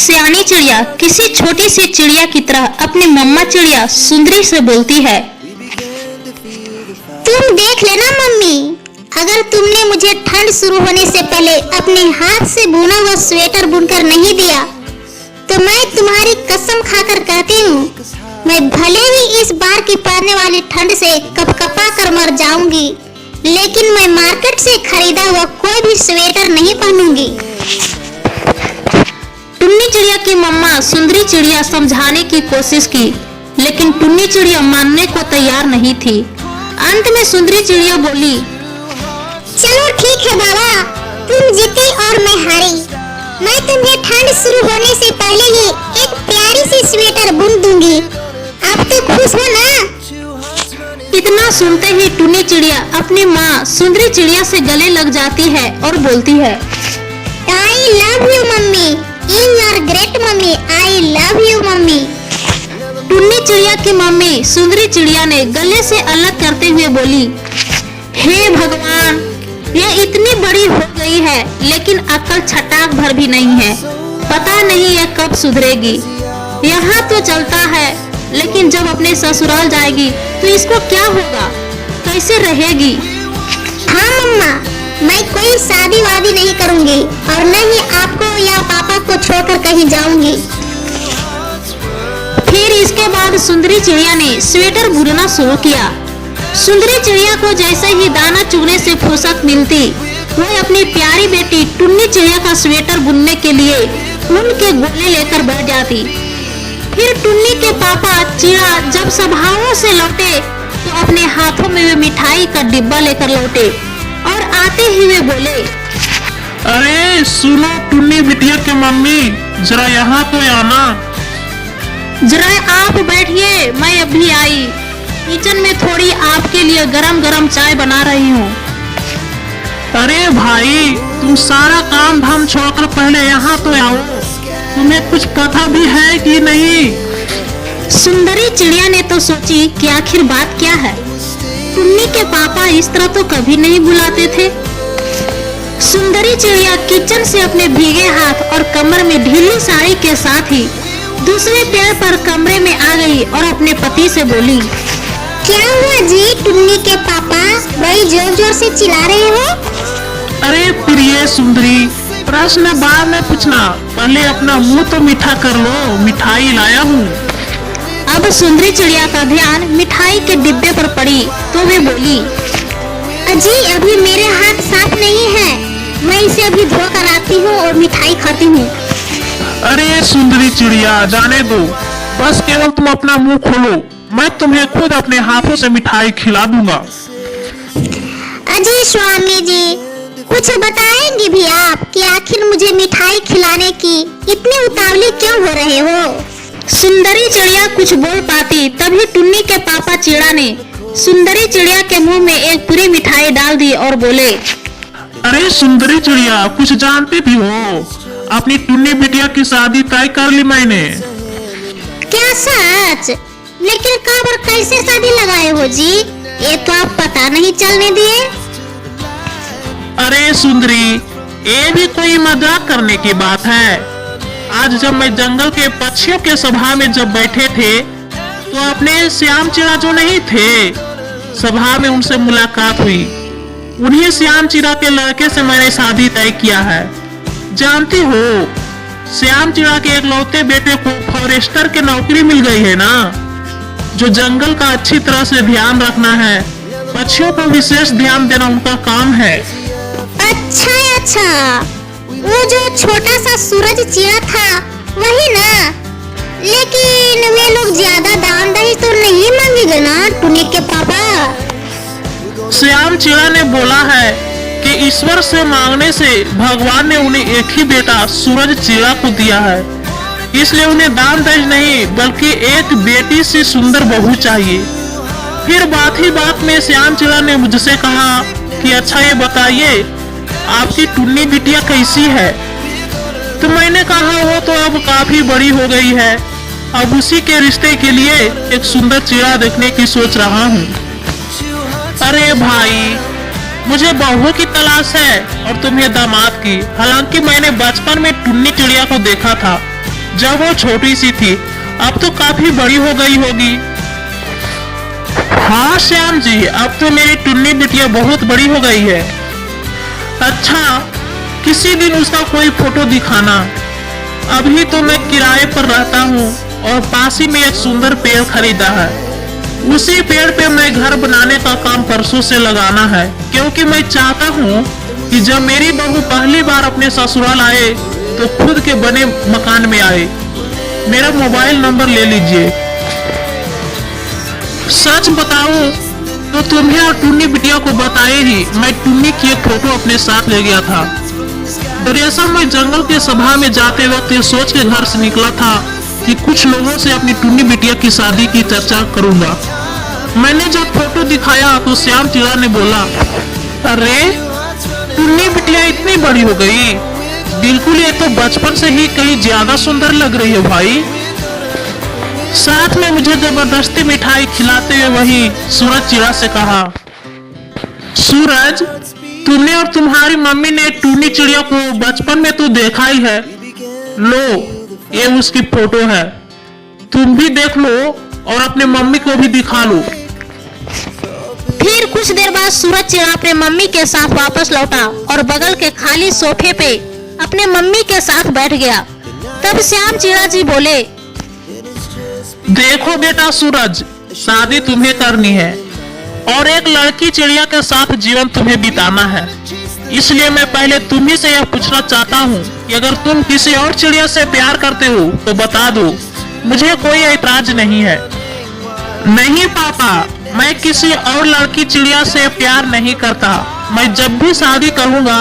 सियानी चिड़िया किसी छोटी सी चिड़िया की तरह अपनी मम्मा चिड़िया सुंदरी से बोलती है। तुम देख लेना मम्मी, अगर तुमने मुझे ठंड शुरू होने से पहले अपने हाथ से बुना हुआ स्वेटर बुनकर नहीं दिया तो मैं तुम्हारी कसम खाकर कहती हूँ, मैं भले ही इस बार की पड़ने वाली ठंड से कपकपा कर मर जाऊंगी, लेकिन मैं मार्केट से खरीदा हुआ कोई भी स्वेटर नहीं पहनूंगी। टुन्नी चिड़िया की मम्मा सुंदरी चिड़िया समझाने की कोशिश की, लेकिन टुन्नी चिड़िया मानने को तैयार नहीं थी। अंत में सुंदरी चिड़िया बोली, चलो ठीक है बाबा, तुम जीती और मैं हारी। मैं तुम्हें ठंड शुरू होने से पहले ही एक प्यारी सी स्वेटर बुन दूंगी। अब तो खुश हो ना? इतना सुनते ही टुन्नी चिड़िया अपनी माँ सुंदरी चिड़िया से गले लग जाती है और बोलती है, I love you mummy, you are great mummy, I love you mummy. टुन्नी चिड़िया की मम्मी सुंदरी चिड़िया ने गले से अलग करते हुए बोली, हे भगवान, यह इतनी बड़ी हो गई है लेकिन अक्ल छटाक भर भी नहीं है। पता नहीं यह कब सुधरेगी। यहाँ तो चलता है, लेकिन जब अपने ससुराल जाएगी तो इसको क्या होगा, कैसे रहेगी? हाँ मम्मा, मैं कोई शादी वादी नहीं करूँगी और न ही आपको या पापा को छोड़कर कहीं जाऊँगी। फिर इसके बाद सुंदरी चिड़िया ने स्वेटर बुनना शुरू किया। सुंदरी चिड़िया को जैसे ही दाना चुगने से फुर्सत मिलती, वह अपनी प्यारी बेटी टुन्नी चिड़िया का स्वेटर बुनने के लिए ऊन के गोले लेकर बैठ जाती। फिर टुन्नी के पापा चिड़ा जब सभाओं से लौटे तो अपने हाथों में वे मिठाई का डिब्बा लेकर लौटे और आते ही वे बोले, अरे सुनो टुन्नी बिटिया के मम्मी, जरा यहाँ तो आना। जरा आप बैठिए, मैं अभी आई। किचन में थोड़ी आपके लिए गरम गरम चाय बना रही हूँ। अरे भाई, तुम सारा काम धाम छोड़कर पहले यहाँ तो आओ। तुम्हें कुछ पता भी है कि नहीं? सुंदरी चिड़िया ने तो सोची कि आखिर बात क्या है। टुन्नी के पापा इस तरह तो कभी नहीं बुलाते थे। सुंदरी चिड़िया किचन से अपने भीगे हाथ और कमर में ढीली साड़ी के साथ ही दूसरे पैर पर कमरे में आ गई और अपने पति से बोली, क्या हुआ जी टुन्नी के पापा, बड़ी जोर जोर से चिल्ला रहे हो? अरे प्रिय सुंदरी, प्रश्न बाद में पूछना, पहले अपना मुंह तो मीठा कर लो, मिठाई लाया हूँ। अब सुंदरी चिड़िया का ध्यान मिठाई के डिब्बे पर पड़ी तो वे बोली, अजी अभी मेरे हाथ साफ नहीं है, मैं इसे अभी धोकर आती हूँ और मिठाई खाती हूँ। अरे सुंदरी चिड़िया, जाने दो, बस केवल तुम अपना मुंह खोलो, मैं तुम्हें खुद अपने हाथों से मिठाई खिला दूंगा। अजी स्वामी जी, कुछ बताएंगे भी आप कि आखिर मुझे मिठाई खिलाने की इतनी उतावली क्यों हो रहे हो? सुंदरी चिड़िया कुछ बोल पाती तभी टुन्नी के पापा चिड़ा ने सुंदरी चिड़िया के मुंह में एक पूरी मिठाई डाल दी और बोले, अरे सुंदरी चिड़िया, कुछ जानती भी हो, अपनी टुन्नी बिटिया की शादी तय कर ली मैंने। क्या सच? लेकिन कब और कैसे शादी लगाए हो जी? ये तो आप पता नहीं चलने दिए। अरे सुंदरी, ये भी कोई मजाक करने की बात है। आज जब मैं जंगल के पक्षियों के सभा में जब बैठे थे तो अपने श्याम चिड़ा जो नहीं थे, सभा में उनसे मुलाकात हुई। उन्हीं श्याम चिड़ा के लड़के से मैंने शादी तय किया है। जानती हो, श्याम चिड़ा के इकलौते बेटे को फॉरेस्टर की नौकरी मिल गई है ना, जो जंगल का अच्छी तरह से ध्यान रखना है, पक्षियों को विशेष ध्यान देना उनका काम है। अच्छा, वो जो छोटा सा सूरज चिड़ा था वही ना? लेकिन वे लोग ज्यादा दान दहेज तो नहीं मांगेंगे ना टुन्नी के पापा? श्याम चिड़ा ने बोला है कि ईश्वर से मांगने से भगवान ने उन्हें एक ही बेटा सूरज चिड़ा को दिया है, इसलिए उन्हें दान दहेज नहीं बल्कि एक बेटी सी सुंदर बहू चाहिए। फिर बात ही बात में श्याम चिड़ा ने मुझसे कहा कि अच्छा ये बताइए, आपकी टुन्नी बिटिया कैसी है? तो मैंने कहा वो तो अब काफी बड़ी हो गई है, अब उसी के रिश्ते के लिए एक सुंदर चिड़ा देखने की सोच रहा हूँ। अरे भाई, मुझे बहू की तलाश है और तुम्हें दामाद की। हालांकि मैंने बचपन में टुन्नी चिड़िया को देखा था, जब वो छोटी सी थी। अब तो काफी बड़ी हो गई होगी। हाँ श्याम जी, अब तो मेरी टुन्नी बिटिया बहुत बड़ी हो गई है। अच्छा, किसी दिन उसका कोई फोटो दिखाना। अभी तो मैं किराए पर रहता हूँ और पास ही में एक सुंदर पेड़ खरीदा है। उसी पेड़ पे मैं घर बनाने का काम परसों से लगाना है, क्योंकि मैं चाहता हूँ कि जब मेरी बहू पहली बार अपने ससुराल आए तो खुद के बने मकान में आए। मेरा मोबाइल नंबर ले लीजिए। सच बताऊं तो तुम्हें और टुन्नी बिटिया को बताए ही मैं टुन्नी की एक फोटो अपने साथ ले गया था। दरअसल मैं जंगल के सभा में जाते वक्त ये सोच के घर से निकला था कि कुछ लोगों से अपनी टुन्नी बिटिया की शादी की चर्चा करूंगा। मैंने जब फोटो दिखाया तो श्याम चिड़ा ने बोला, अरे टुन्नी बिटिया इतनी बड़ी हो गई? बिल्कुल, ये तो बचपन से ही कहीं ज्यादा सुंदर लग रही है भाई। साथ में मुझे जबरदस्ती मिठाई खिलाते हुए वही सूरज चिड़ा से कहा, सूरज, तुमने और तुम्हारी मम्मी ने टुन्नी चिड़िया को बचपन में तो देखा ही है। लो, ये उसकी फोटो है, तुम भी देख लो और अपने मम्मी को भी दिखा लो। फिर कुछ देर बाद सूरज चिड़ा अपने मम्मी के साथ वापस लौटा और बगल के खाली सोफे पे अपने मम्मी के साथ बैठ गया। तब श्याम चिड़ा जी बोले, देखो बेटा सूरज, शादी तुम्हें करनी है और एक लड़की चिड़िया के साथ जीवन तुम्हें बिताना है। इसलिए मैं पहले तुम्ही से यह पूछना चाहता हूँ कि अगर तुम किसी और चिड़िया से प्यार करते हो तो बता दो, मुझे कोई ऐतराज नहीं है। नहीं पापा, मैं किसी और लड़की चिड़िया से प्यार नहीं करता। मैं जब भी शादी करूँगा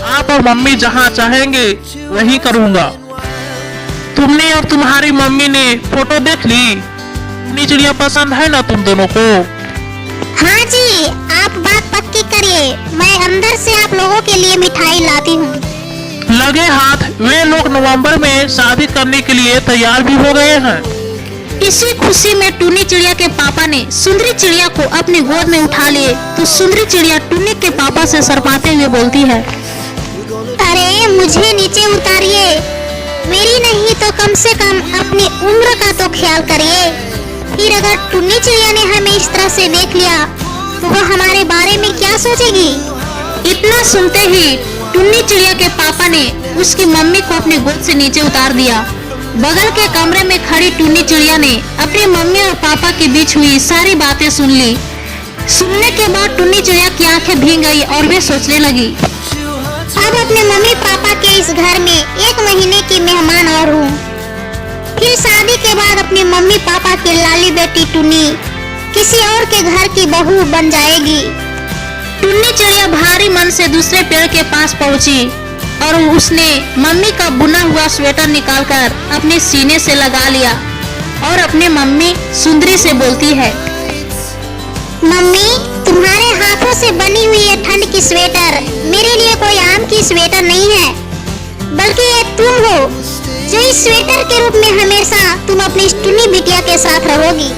आप और मम्मी जहाँ चाहेंगे वही करूँगा। तुमने और तुम्हारी मम्मी ने फोटो देख ली? टुन्नी चिड़िया पसंद है ना तुम दोनों को? हाँ जी, आप बात पक्की करिए, मैं अंदर से आप लोगों के लिए मिठाई लाती हूँ। लगे हाथ वे लोग नवंबर में शादी करने के लिए तैयार भी हो गए हैं। इसी खुशी में टुन्नी चिड़िया के पापा ने सुंदरी चिड़िया को अपनी गोद में उठा लिए तो सुंदरी चिड़िया टुन्नी के पापा से शर्माते हुए बोलती है, अरे मुझे नीचे उतारिए, मेरी नहीं तो कम से कम अपनी उम्र का तो ख्याल करिए। फिर अगर टुन्नी चिड़िया ने हमें इस तरह से देख लिया तो वो हमारे बारे में क्या सोचेगी। इतना सुनते ही टुन्नी चिड़िया के पापा ने उसकी मम्मी को अपनी गोद से नीचे उतार दिया। बगल के कमरे में खड़ी टुन्नी चिड़िया ने अपनी मम्मी और पापा के बीच हुई सारी बातें सुन ली। सुनने के बाद टुन्नी चिड़िया की आंखें भीग गई और वे सोचने लगी, अब अपने मम्मी पापा के इस घर में 1 महीने की मेहमान और हूँ। फिर शादी के बाद अपने मम्मी पापा की लाली बेटी टुन्नी किसी और के घर की बहू बन जाएगी। टुन्नी चिड़िया भारी मन से दूसरे पेड़ के पास पहुंची और उसने मम्मी का बुना हुआ स्वेटर निकालकर अपने सीने से लगा लिया और अपने मम्मी सुंदरी से बोलती है, मम्मी, तुम्हारे हाथों से बनी हुई ये ठंड की स्वेटर मेरे लिए कोई आम की स्वेटर नहीं है, बल्कि ये तुम हो जो इस स्वेटर के रूप में हमेशा तुम अपनी टुन्नी बिटिया के साथ रहोगी।